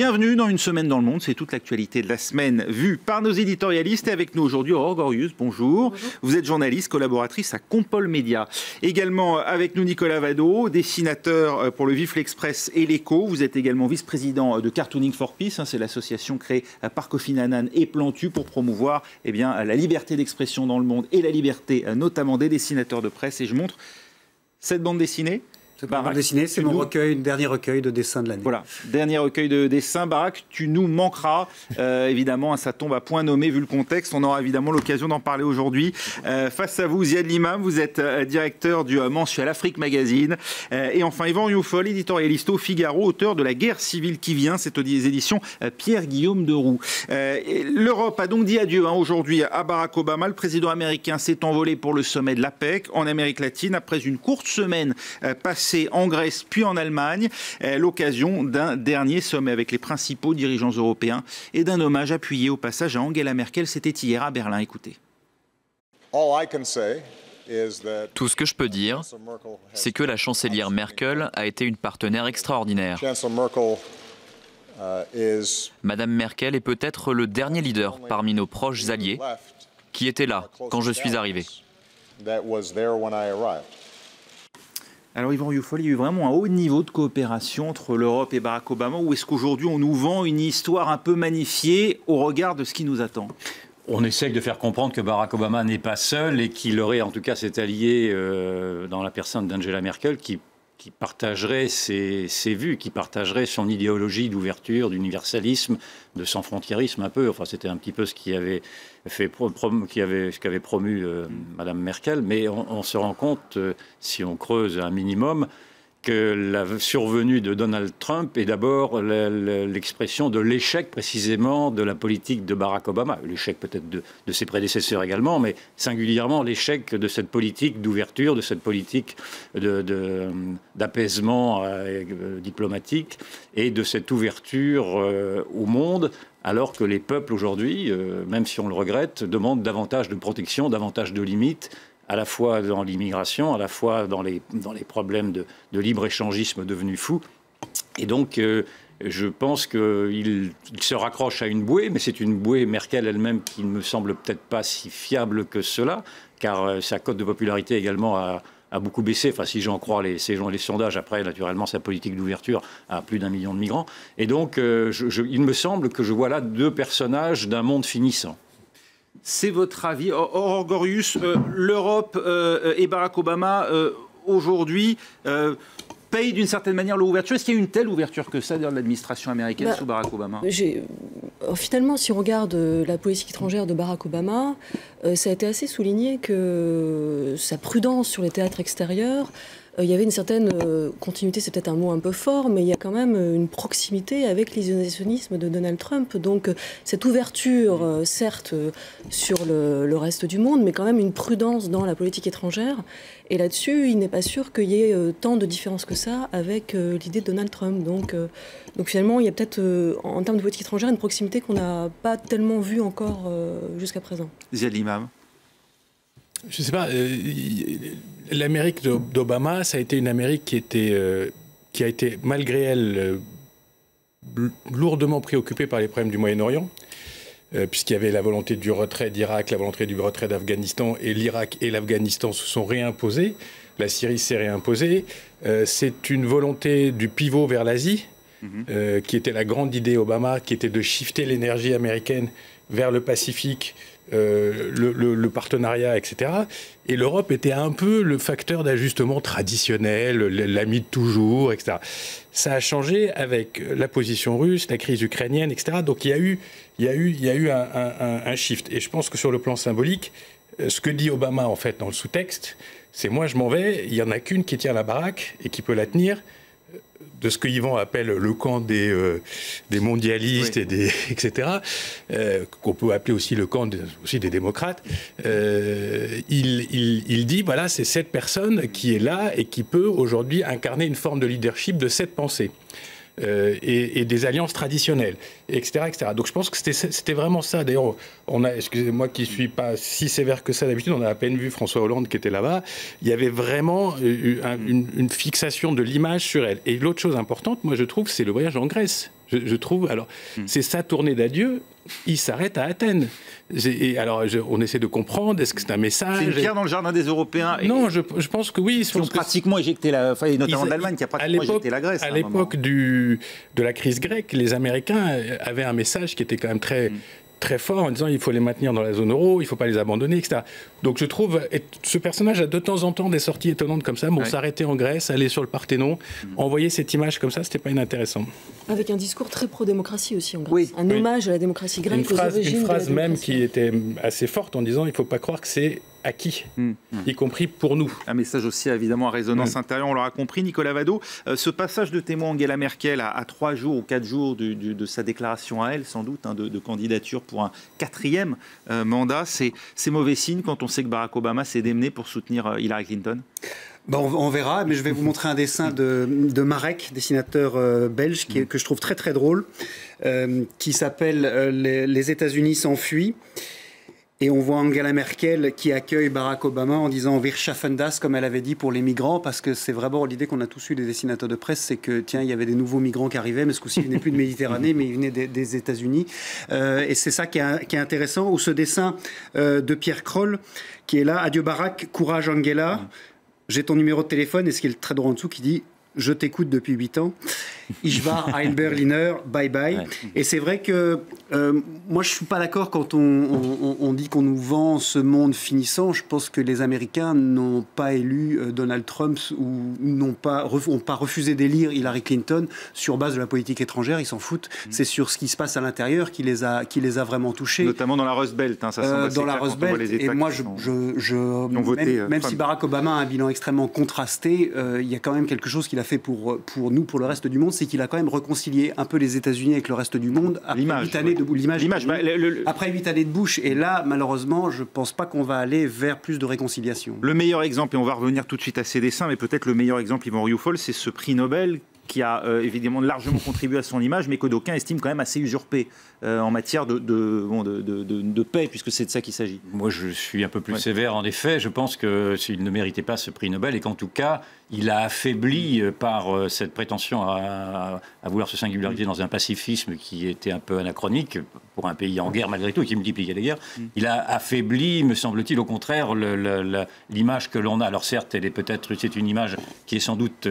Bienvenue dans Une semaine dans le monde, c'est toute l'actualité de la semaine vue par nos éditorialistes. Et avec nous aujourd'hui, Aurore Gorius, bonjour. Vous êtes journaliste, collaboratrice à Compol Média. Également avec nous Nicolas Vado, dessinateur pour le Vif, l'Express et l'Écho. Vous êtes également vice-président de Cartooning for Peace, c'est l'association créée par Kofi Annan et Plantu pour promouvoir la liberté d'expression dans le monde et la liberté notamment des dessinateurs de presse. Et je montre cette bande dessinée. C'est mon dernier recueil de dessins de l'année. Voilà, dernier recueil de dessins. Barak, tu nous manqueras, évidemment, ça tombe à point nommé vu le contexte. On aura évidemment l'occasion d'en parler aujourd'hui. Face à vous, Ziad Limam, vous êtes directeur du mensuel Afrique Magazine. Et enfin, Yvan Rioufol, éditorialiste au Figaro, auteur de La guerre civile qui vient. C'est aux éditions Pierre-Guillaume Deroux. L'Europe a donc dit adieu aujourd'hui à Barack Obama. Le président américain s'est envolé pour le sommet de l'APEC en Amérique latine après une courte semaine passée en Grèce puis en Allemagne, l'occasion d'un dernier sommet avec les principaux dirigeants européens et d'un hommage appuyé au passage à Angela Merkel. C'était hier à Berlin. Écoutez. Tout ce que je peux dire, c'est que la chancelière Merkel a été une partenaire extraordinaire. Madame Merkel est peut-être le dernier leader parmi nos proches alliés qui était là quand je suis arrivé. Alors Yvan Rioufol, il y a eu vraiment un haut niveau de coopération entre l'Europe et Barack Obama, ou est-ce qu'aujourd'hui on nous vend une histoire un peu magnifiée au regard de ce qui nous attend ? On essaie de faire comprendre que Barack Obama n'est pas seul et qu'il aurait en tout cas cet allié dans la personne d'Angela Merkel qui partagerait ses vues, qui partagerait son idéologie d'ouverture, d'universalisme, de sans-frontiérisme un peu. Enfin, c'était un petit peu ce qui avait promu Madame Merkel. Mais on se rend compte, si on creuse un minimum, que la survenue de Donald Trump est d'abord l'expression de l'échec précisément de la politique de Barack Obama. L'échec peut-être de ses prédécesseurs également, mais singulièrement l'échec de cette politique d'ouverture, de cette politique d'apaisement diplomatique et de cette ouverture au monde, alors que les peuples aujourd'hui, même si on le regrette, demandent davantage de protection, davantage de limites, à la fois dans l'immigration, à la fois dans les problèmes de libre-échangisme devenus fous. Et donc, je pense qu'il se raccroche à une bouée, mais c'est une bouée Merkel elle-même qui ne me semble peut-être pas si fiable que cela, car sa cote de popularité également a beaucoup baissé. Enfin, si j'en crois les sondages, après, naturellement, sa politique d'ouverture à plus d'1 million de migrants. Et donc, il me semble que je vois là deux personnages d'un monde finissant. C'est votre avis, Aurore Gorius, l'Europe et Barack Obama aujourd'hui payent d'une certaine manière l'ouverture. Est-ce qu'il y a eu une telle ouverture que ça de l'administration américaine sous Barack Obama ? Finalement, si on regarde la politique étrangère de Barack Obama, ça a été assez souligné que sa prudence sur les théâtres extérieurs, il y avait une certaine continuité, c'est peut-être un mot un peu fort, mais il y a quand même une proximité avec l'isolationnisme de Donald Trump. Donc cette ouverture, certes, sur le reste du monde, mais quand même une prudence dans la politique étrangère. Et là-dessus, il n'est pas sûr qu'il y ait tant de différences que ça avec l'idée de Donald Trump. Donc finalement, il y a peut-être, en termes de politique étrangère, une proximité qu'on n'a pas tellement vue encore jusqu'à présent. Ziad Limam. Je ne sais pas, l'Amérique d'Obama, ça a été une Amérique qui a été, malgré elle, lourdement préoccupée par les problèmes du Moyen-Orient, puisqu'il y avait la volonté du retrait d'Irak, la volonté du retrait d'Afghanistan, et l'Irak et l'Afghanistan se sont réimposés, la Syrie s'est réimposée. C'est une volonté du pivot vers l'Asie, qui était la grande idée Obama, qui était de shifter l'énergie américaine vers le Pacifique, le partenariat, etc. Et l'Europe était un peu le facteur d'ajustement traditionnel, l'ami de toujours, etc. Ça a changé avec la position russe, la crise ukrainienne, etc. Donc il y a eu un shift. Et je pense que sur le plan symbolique, ce que dit Obama, en fait, dans le sous-texte, c'est moi je m'en vais, il n'y en a qu'une qui tient la baraque et qui peut la tenir. De ce que Yvan appelle le camp des mondialistes, oui, etc., qu'on peut appeler aussi le camp des démocrates, il dit, voilà, c'est cette personne qui est là et qui peut aujourd'hui incarner une forme de leadership de cette pensée. et des alliances traditionnelles, etc., etc. Donc je pense que c'était vraiment ça. D'ailleurs, excusez-moi qui ne suis pas si sévère que ça d'habitude, on a à peine vu François Hollande qui était là-bas. Il y avait vraiment une fixation de l'image sur elle. Et l'autre chose importante, moi je trouve, c'est le voyage en Grèce. Je trouve, alors, c'est sa tournée d'adieu, il s'arrête à Athènes. On essaie de comprendre, est-ce que c'est un message? C'est une pierre dans le jardin des Européens. Non, je pense que oui. Qui ont pratiquement éjecté notamment l'Allemagne qui a pratiquement éjecté la Grèce. À l'époque de la crise grecque, les Américains avaient un message qui était quand même très fort en disant il faut les maintenir dans la zone euro, il ne faut pas les abandonner, etc. Donc je trouve, ce personnage a de temps en temps des sorties étonnantes comme ça, s'arrêter en Grèce, aller sur le Parthénon, envoyer cette image comme ça, c'était pas inintéressant. Avec un discours très pro-démocratie aussi en Grèce. Un hommage à la démocratie grecque, aux origines une phrase même qui était assez forte en disant il ne faut pas croire que c'est acquis, y compris pour nous. Un message aussi évidemment à résonance intérieure, on l'aura compris. Nicolas Wadeau, ce passage de témoin Angela Merkel à 3 jours ou 4 jours de sa déclaration à elle, sans doute, de candidature pour un 4e mandat, c'est mauvais signe quand on sait que Barack Obama s'est démené pour soutenir Hillary Clinton? On verra, mais je vais vous montrer un dessin de Marek, dessinateur belge, que je trouve très très drôle, qui s'appelle Les États-Unis s'enfuient. Et on voit Angela Merkel qui accueille Barack Obama en disant « Wir schaffen das », comme elle avait dit pour les migrants, parce que c'est vraiment l'idée qu'on a tous eu, les dessinateurs de presse, c'est que, tiens, il y avait des nouveaux migrants qui arrivaient, mais ce coup-ci, ils venaient plus de Méditerranée, mais ils venaient des États-Unis. Et c'est ça qui est intéressant. Ou ce dessin de Pierre Kroll, qui est là « Adieu Barack, courage Angela, j'ai ton numéro de téléphone », et ce qui est très drôle en dessous, qui dit « Je t'écoute depuis 8 ans. Ich war ein Berliner, bye bye. » Et c'est vrai que moi, je ne suis pas d'accord quand on dit qu'on nous vend ce monde finissant. Je pense que les Américains n'ont pas élu Donald Trump ou n'ont pas refusé d'élire Hillary Clinton sur base de la politique étrangère. Ils s'en foutent. C'est sur ce qui se passe à l'intérieur qui les a vraiment touchés. Notamment dans la Rust Belt. Ça semble dans la Rust Belt. Et moi, même si Barack Obama a un bilan extrêmement contrasté, il y a quand même quelque chose qu'il a fait pour nous, pour le reste du monde, c'est qu'il a quand même réconcilié un peu les États-Unis avec le reste du monde après 8 années de après 8 années de Bush. Et là, malheureusement, je ne pense pas qu'on va aller vers plus de réconciliation. Le meilleur exemple, et on va revenir tout de suite à ces dessins, mais peut-être le meilleur exemple, Yvan Rioufol, c'est ce prix Nobel qui a évidemment largement contribué à son image, mais que d'aucuns estiment quand même assez usurpé en matière de paix, puisque c'est de ça qu'il s'agit. Moi, je suis un peu plus sévère, en effet. Je pense qu'il ne méritait pas ce prix Nobel et qu'en tout cas, il a affaibli par cette prétention à vouloir se singulariser dans un pacifisme qui était un peu anachronique pour un pays en guerre malgré tout et qui multipliait les guerres. Il a affaibli, me semble-t-il, au contraire, l'image que l'on a. Alors certes, c'est une image qui est sans doute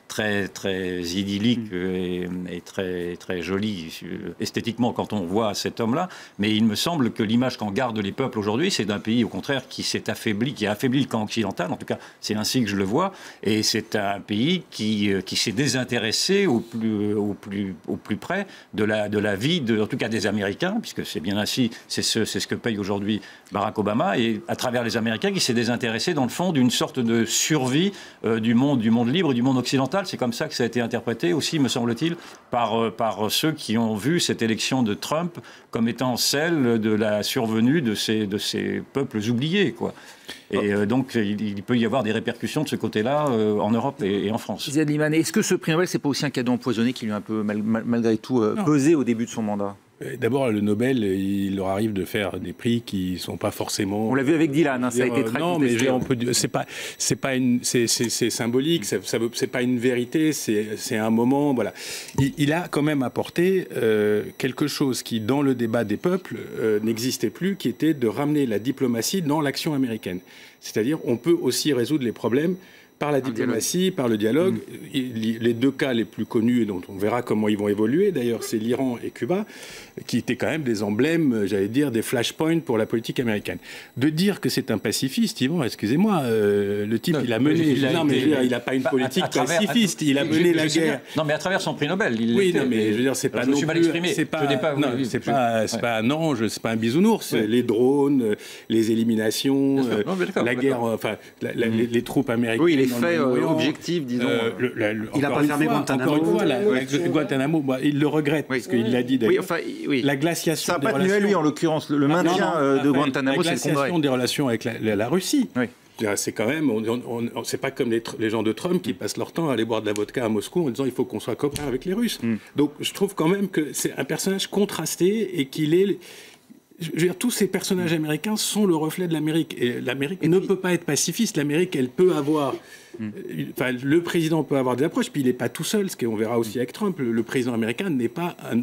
très, très idyllique et très, très jolie esthétiquement quand on voit cet homme-là. Mais il me semble que l'image qu'en gardent les peuples aujourd'hui, c'est d'un pays, au contraire, qui s'est affaibli, qui a affaibli le camp occidental. En tout cas, c'est ainsi que je le vois. Et c'est un pays qui s'est désintéressé au plus près de la vie, en tout cas des Américains, puisque c'est bien ainsi, c'est ce que paye aujourd'hui Barack Obama, et à travers les Américains, qui s'est désintéressé, dans le fond, d'une sorte de survie du monde libre et du monde occidental. C'est comme ça que ça a été interprété aussi, me semble-t-il, par ceux qui ont vu cette élection de Trump comme étant celle de la survenue de ces peuples oubliés, quoi. Et donc, il peut y avoir des répercussions de ce côté-là en Europe et en France. Ziad Limane, est-ce que ce prix Nobel, c'est pas aussi un cadeau empoisonné qui lui a un peu, malgré tout, pesé au début de son mandat? D'abord, le Nobel, il leur arrive de faire des prix qui ne sont pas forcément... On l'a vu avec Dylan, ça a été très contesté. Non, mais c'est symbolique, c'est pas une vérité, c'est un moment, voilà. Il a quand même apporté quelque chose qui, dans le débat des peuples, n'existait plus, qui était de ramener la diplomatie dans l'action américaine. C'est-à-dire, on peut aussi résoudre les problèmes par la diplomatie, par le dialogue. Les deux cas les plus connus, et dont on verra comment ils vont évoluer, d'ailleurs, c'est l'Iran et Cuba, qui étaient quand même des emblèmes, j'allais dire, des flashpoints pour la politique américaine. De dire que c'est un pacifiste, Yvan, excusez-moi, le type, il a mené... il n'a pas une politique pacifiste, il a mené la guerre. Non, mais à travers son prix Nobel. Mais je veux dire, c'est pas... Je me suis mal exprimé. C'est pas un ange, c'est pas un bisounours. Les drones, les éliminations, la guerre, enfin, les troupes américaines... Oui, les faits objectifs, disons. Il n'a pas fermé Guantanamo. Encore une fois, Guantanamo, il le regrette, parce qu'il l'a dit d'ailleurs. La glaciation. Ça n'a pas tenu à lui, en l'occurrence. Le maintien de Guantanamo, c'est le Congrès. La glaciation des relations avec la Russie. C'est quand même, c'est pas comme les gens de Trump qui passent leur temps à aller boire de la vodka à Moscou en disant il faut qu'on soit copains avec les Russes. Donc je trouve quand même que c'est un personnage contrasté et qu'il est... Je veux dire, tous ces personnages américains sont le reflet de l'Amérique. Et l'Amérique ne peut pas être pacifiste. L'Amérique, elle peut avoir... Enfin, le président peut avoir des approches, puis il n'est pas tout seul, ce qu'on verra aussi avec Trump. Le président américain n'est pas un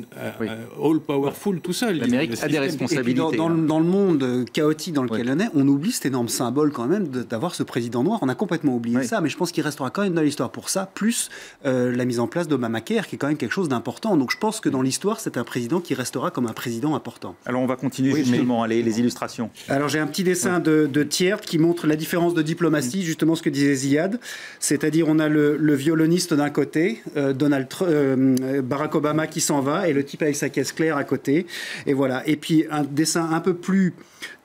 all-powerful tout seul. L'Amérique a des responsabilités. Dans le monde chaotique dans lequel on est, on oublie cet énorme symbole quand même d'avoir ce président noir. On a complètement oublié ça, mais je pense qu'il restera quand même dans l'histoire pour ça, plus la mise en place d'Obamacare, qui est quand même quelque chose d'important. Donc je pense que dans l'histoire, c'est un président qui restera comme un président important. Alors on va continuer justement les illustrations. Alors j'ai un petit dessin de Thiers qui montre la différence de diplomatie, justement ce que disait Ziad. C'est-à-dire on a le violoniste d'un côté, Barack Obama qui s'en va, et le type avec sa caisse claire à côté. Et voilà. Et puis un dessin un peu plus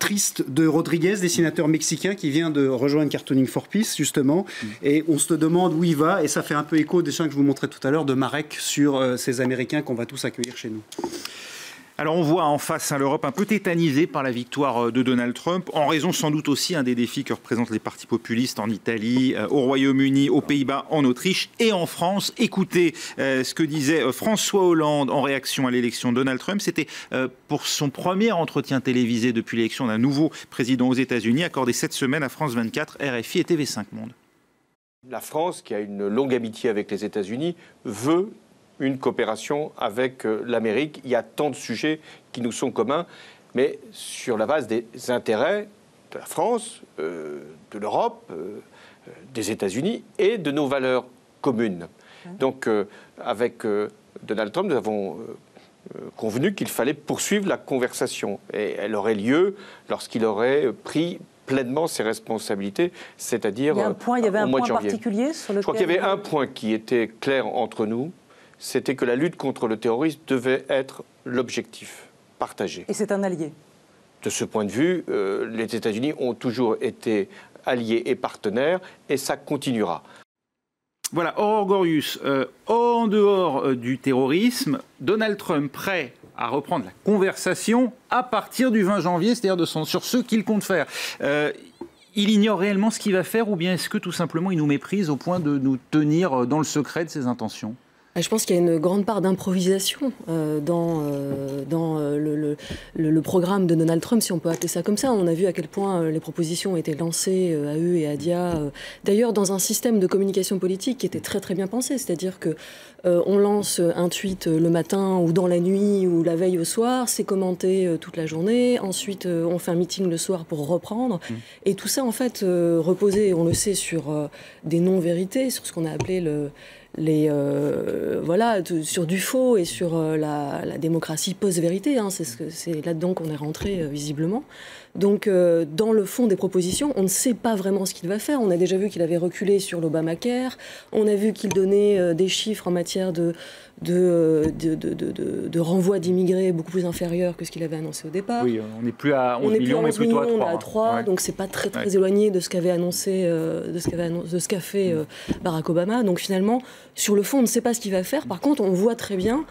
triste de Rodriguez, dessinateur mexicain qui vient de rejoindre Cartooning for Peace, justement. Et on se demande où il va, et ça fait un peu écho des dessins que je vous montrais tout à l'heure de Marek sur ces Américains qu'on va tous accueillir chez nous. Alors on voit en face l'Europe un peu tétanisée par la victoire de Donald Trump, en raison sans doute aussi des défis que représentent les partis populistes en Italie, au Royaume-Uni, aux Pays-Bas, en Autriche et en France. Écoutez ce que disait François Hollande en réaction à l'élection de Donald Trump. C'était pour son premier entretien télévisé depuis l'élection d'un nouveau président aux États-Unis, accordé cette semaine à France 24, RFI et TV5 Monde. La France, qui a une longue amitié avec les États-Unis, veut une coopération avec l'Amérique. Il y a tant de sujets qui nous sont communs, mais sur la base des intérêts de la France, de l'Europe, des États-Unis et de nos valeurs communes. Donc, avec Donald Trump, nous avons convenu qu'il fallait poursuivre la conversation. Et elle aurait lieu lorsqu'il aurait pris pleinement ses responsabilités, c'est-à-dire au mois de janvier. Il y avait un point particulier sur lequel... Je crois qu'il y avait un point qui était clair entre nous, c'était que la lutte contre le terrorisme devait être l'objectif partagé. Et c'est un allié. De ce point de vue, les États-Unis ont toujours été alliés et partenaires, et ça continuera. Voilà, Orgorius, en dehors du terrorisme, Donald Trump prêt à reprendre la conversation à partir du 20 janvier, c'est-à-dire sur ce qu'il compte faire. Il ignore réellement ce qu'il va faire, ou bien est-ce que tout simplement il nous méprise au point de nous tenir dans le secret de ses intentions ? Je pense qu'il y a une grande part d'improvisation dans le programme de Donald Trump, si on peut appeler ça comme ça. On a vu à quel point les propositions ont été lancées à eux et à Dia, d'ailleurs dans un système de communication politique qui était très très bien pensé. C'est-à-dire que on lance un tweet le matin ou dans la nuit ou la veille au soir, c'est commenté toute la journée. Ensuite, on fait un meeting le soir pour reprendre. Et tout ça, en fait, reposait, on le sait, sur des non-vérités, sur ce qu'on a appelé sur du faux et sur la démocratie post-vérité. C'est là-dedans qu'on est rentré visiblement. Donc, dans le fond des propositions, on ne sait pas vraiment ce qu'il va faire. On a déjà vu qu'il avait reculé sur l'Obamacare. On a vu qu'il donnait des chiffres en matière de renvoi d'immigrés beaucoup plus inférieurs que ce qu'il avait annoncé au départ. Oui, on n'est plus à 11 millions, mais plutôt à 3. On est à 3, ouais. Donc c'est pas très éloigné de ce qu'avait annoncé, de ce qu'a fait Barack Obama. Donc finalement, sur le fond, on ne sait pas ce qu'il va faire. Par contre, on voit très bien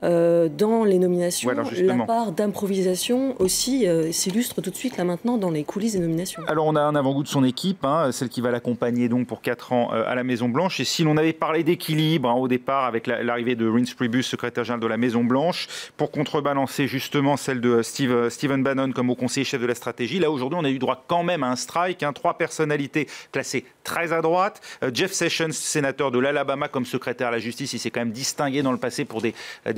dans les nominations, la part d'improvisation aussi s'illustre tout de suite là maintenant dans les coulisses des nominations. Alors on a un avant-goût de son équipe, celle qui va l'accompagner donc pour 4 ans à la Maison-Blanche. Et si l'on avait parlé d'équilibre au départ avec l'arrivée de Reince Priebus, secrétaire général de la Maison-Blanche, pour contrebalancer justement celle de Stephen Bannon comme haut conseiller chef de la stratégie, là aujourd'hui on a eu droit quand même à un strike, 3 personnalités classées très à droite. Jeff Sessions, sénateur de l'Alabama comme secrétaire à la justice, il s'est quand même distingué dans le passé pour des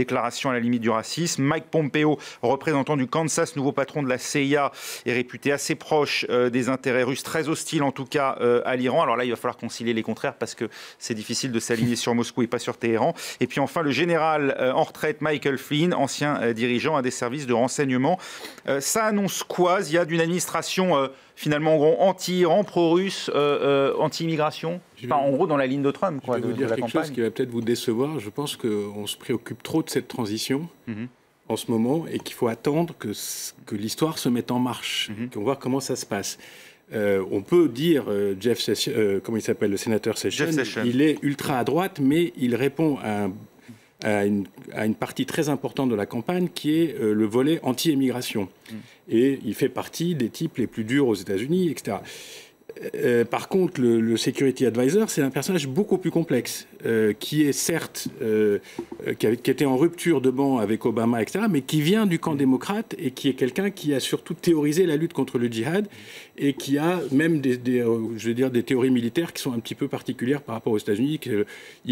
déclaration à la limite du racisme. Mike Pompeo, représentant du Kansas, nouveau patron de la CIA, est réputé assez proche des intérêts russes, très hostile en tout cas à l'Iran. Alors là, il va falloir concilier les contraires parce que c'est difficile de s'aligner sur Moscou et pas sur Téhéran. Et puis enfin, le général en retraite Michael Flynn, ancien dirigeant à des services de renseignement. Ça annonce quoi? Il y a d'une administration finalement en gros anti-Iran, pro-russe, anti-immigration, en gros dans la ligne de Trump. Je vais vous dire quelque chose qui va peut-être vous décevoir. Je pense qu'on se préoccupe trop de cette transition en ce moment et qu'il faut attendre que l'histoire se mette en marche, qu'on voit comment ça se passe. On peut dire, comment il s'appelle, le sénateur Sessions, il est ultra à droite, mais il répond à une partie très importante de la campagne qui est le volet anti-émigration. Et il fait partie des types les plus durs aux États-Unis, etc. Par contre, le Security Advisor, c'est un personnage beaucoup plus complexe, qui est certes, qui était en rupture de banc avec Obama, etc., mais qui vient du camp démocrate et qui est quelqu'un qui a surtout théorisé la lutte contre le djihad et qui a même des théories militaires qui sont un petit peu particulières par rapport aux États-Unis.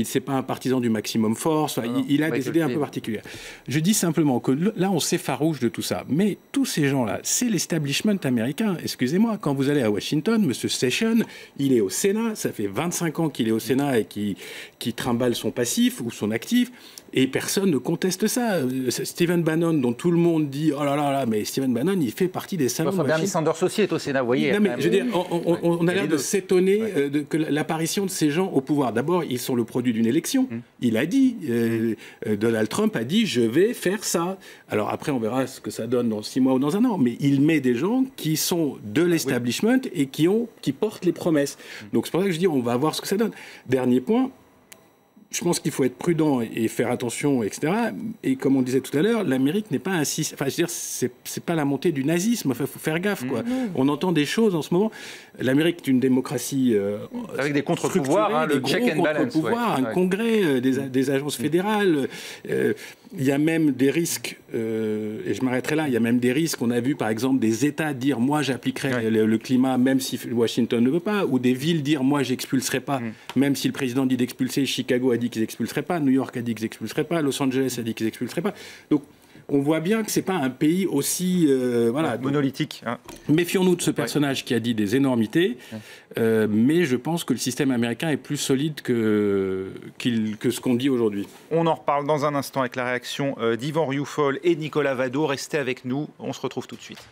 C'est pas un partisan du maximum force. Il a des idées un peu particulières. Je dis simplement que là, on s'effarouche de tout ça. Mais tous ces gens-là, c'est l'establishment américain. Excusez-moi, quand vous allez à Washington, M. Sessions, il est au Sénat. Ça fait 25 ans qu'il est au Sénat et qui trimballe son passif ou son actif. Et personne ne conteste ça. Stephen Bannon, dont tout le monde dit « Oh là là là, mais Stephen Bannon, il fait partie des salons de Washington. » Bernie Sanders aussi est au Sénat, vous voyez. Non, mais je veux dire, on a l'air de s'étonner que l'apparition de ces gens au pouvoir. D'abord, ils sont le produit d'une élection. Il a dit, Donald Trump a dit « Je vais faire ça ». Alors après, on verra ce que ça donne dans 6 mois ou dans un an. Mais il met des gens qui sont de l'establishment et qui portent les promesses. Donc c'est pour ça que je dis, on va voir ce que ça donne. Dernier point. Je pense qu'il faut être prudent et faire attention, etc. Et comme on disait tout à l'heure, l'Amérique n'est pas un système. Enfin, je veux dire, c'est pas la montée du nazisme. Enfin, il faut faire gaffe, quoi. On entend des choses en ce moment. L'Amérique est une démocratie avec des contre-pouvoirs, le check and balance, un congrès, des agences fédérales. Il y a même des risques, et je m'arrêterai là. Il y a même des risques. On a vu, par exemple, des États dire moi, j'appliquerai le climat, même si Washington ne veut pas, ou des villes dire moi, j'expulserai pas, même si le président dit d'expulser. Chicago a dit qu'ils n'expulseraient pas, New York a dit qu'ils n'expulseraient pas, Los Angeles a dit qu'ils n'expulseraient pas. Donc, on voit bien que c'est pas un pays aussi monolithique. Méfions-nous de ce personnage qui a dit des énormités, mais je pense que le système américain est plus solide que ce qu'on dit aujourd'hui. On en reparle dans un instant avec la réaction d'Yvan Rioufol et Nicolas Vado. Restez avec nous, on se retrouve tout de suite.